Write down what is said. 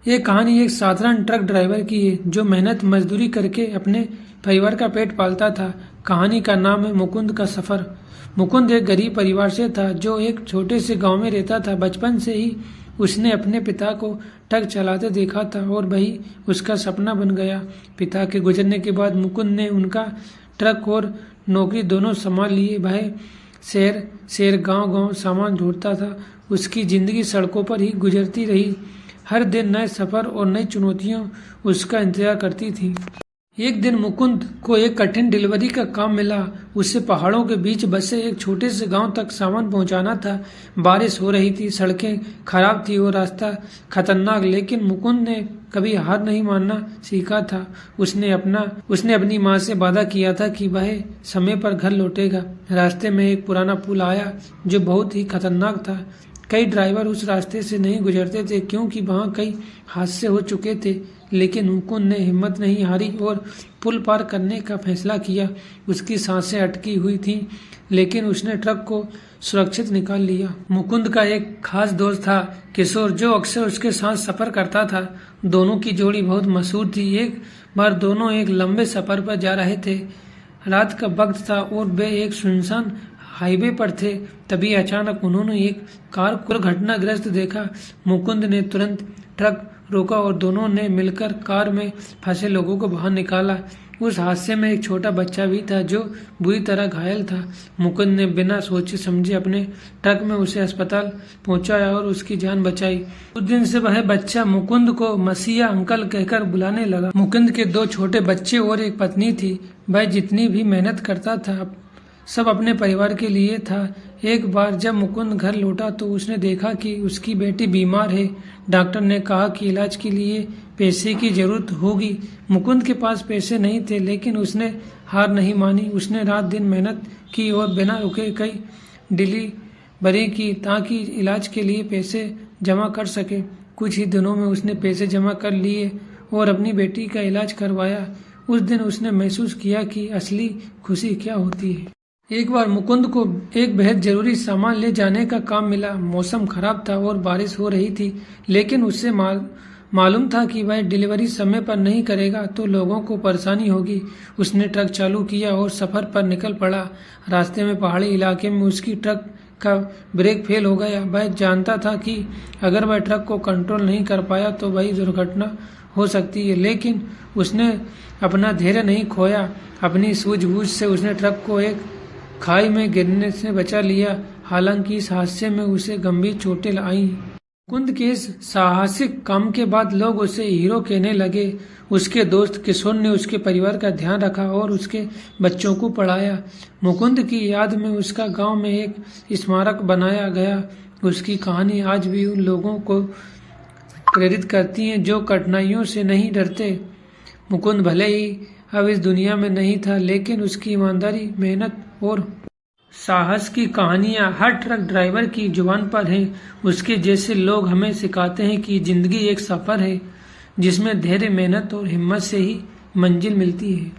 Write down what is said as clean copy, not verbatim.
ये कहानी एक साधारण ट्रक ड्राइवर की है जो मेहनत मजदूरी करके अपने परिवार का पेट पालता था। कहानी का नाम है मुकुंद का सफर। मुकुंद एक गरीब परिवार से था जो एक छोटे से गांव में रहता था। बचपन से ही उसने अपने पिता को ट्रक चलाते देखा था और वही उसका सपना बन गया। पिता के गुजरने के बाद मुकुंद ने उनका ट्रक और नौकरी दोनों संभाल लिए। वह शहर शहर गांव गांव सामान ढूंढता था। उसकी जिंदगी सड़कों पर ही गुजरती रही। हर दिन नए सफर और नई चुनौतियां उसका इंतजार करती थी। एक दिन मुकुंद को एक कठिन डिलीवरी का काम मिला। उसे पहाड़ों के बीच बसे एक छोटे से गांव तक सामान पहुंचाना था। बारिश हो रही थी, सड़कें खराब थी और रास्ता खतरनाक, लेकिन मुकुंद ने कभी हार नहीं मानना सीखा था। उसने अपनी माँ से वादा किया था कि वह समय पर घर लौटेगा। रास्ते में एक पुराना पुल आया जो बहुत ही खतरनाक था। कई ड्राइवर उस रास्ते से नहीं गुजरते थे क्योंकि वहां कई हादसे हो चुके थे, लेकिन मुकुंद ने हिम्मत नहीं हारी और पुल पार करने का फैसला किया। उसकी सांसें अटकी हुई थीं, लेकिन उसने ट्रक को सुरक्षित निकाल लिया। मुकुंद का एक खास दोस्त था किशोर, जो अक्सर उसके साथ सफर करता था। दोनों की जोड़ी बहुत मशहूर थी। एक बार दोनों एक लंबे सफर पर जा रहे थे। रात का वक्त था और वे एक सुनसान हाईवे पर थे। तभी अचानक उन्होंने एक कार को दुर्घटनाग्रस्त देखा। मुकुंद ने तुरंत ट्रक रोका और दोनों ने मिलकर कार में फंसे लोगों को बाहर निकाला। उस हादसे में एक छोटा बच्चा भी था जो बुरी तरह घायल था। मुकुंद ने बिना सोचे समझे अपने ट्रक में उसे अस्पताल पहुंचाया और उसकी जान बचाई। उस दिन से वह बच्चा मुकुंद को मसीहा अंकल कहकर बुलाने लगा। मुकुंद के 2 छोटे बच्चे और एक पत्नी थी। वह जितनी भी मेहनत करता था सब अपने परिवार के लिए था। एक बार जब मुकुंद घर लौटा तो उसने देखा कि उसकी बेटी बीमार है। डॉक्टर ने कहा कि इलाज के लिए पैसे की जरूरत होगी। मुकुंद के पास पैसे नहीं थे, लेकिन उसने हार नहीं मानी। उसने रात दिन मेहनत की और बिना रुके कई डिलीवरी की ताकि इलाज के लिए पैसे जमा कर सके। कुछ ही दिनों में उसने पैसे जमा कर लिए और अपनी बेटी का इलाज करवाया। उस दिन उसने महसूस किया कि असली खुशी क्या होती है। एक बार मुकुंद को एक बेहद जरूरी सामान ले जाने का काम मिला। मौसम खराब था और बारिश हो रही थी, लेकिन उससे मालूम था कि वह डिलीवरी समय पर नहीं करेगा तो लोगों को परेशानी होगी। उसने ट्रक चालू किया और सफर पर निकल पड़ा। रास्ते में पहाड़ी इलाके में उसकी ट्रक का ब्रेक फेल हो गया। वह जानता था कि अगर वह ट्रक को कंट्रोल नहीं कर पाया तो वही दुर्घटना हो सकती है, लेकिन उसने अपना धैर्य नहीं खोया। अपनी सूझबूझ से उसने ट्रक को एक खाई में गिरने से बचा लिया। हालांकि इस हादसे में उसे गंभीर चोटें आई। मुकुंद के इस साहसिक काम के बाद लोग उसे हीरो कहने लगे। उसके दोस्त किशोर ने उसके परिवार का ध्यान रखा और उसके बच्चों को पढ़ाया। मुकुंद की याद में उसका गांव में एक स्मारक बनाया गया। उसकी कहानी आज भी उन लोगों को प्रेरित करती है जो कठिनाइयों से नहीं डरते। मुकुंद भले ही अब इस दुनिया में नहीं था, लेकिन उसकी ईमानदारी, मेहनत और साहस की कहानियां हर ट्रक ड्राइवर की जुबान पर हैं। उसके जैसे लोग हमें सिखाते हैं कि जिंदगी एक सफर है जिसमें धैर्य, मेहनत और हिम्मत से ही मंजिल मिलती है।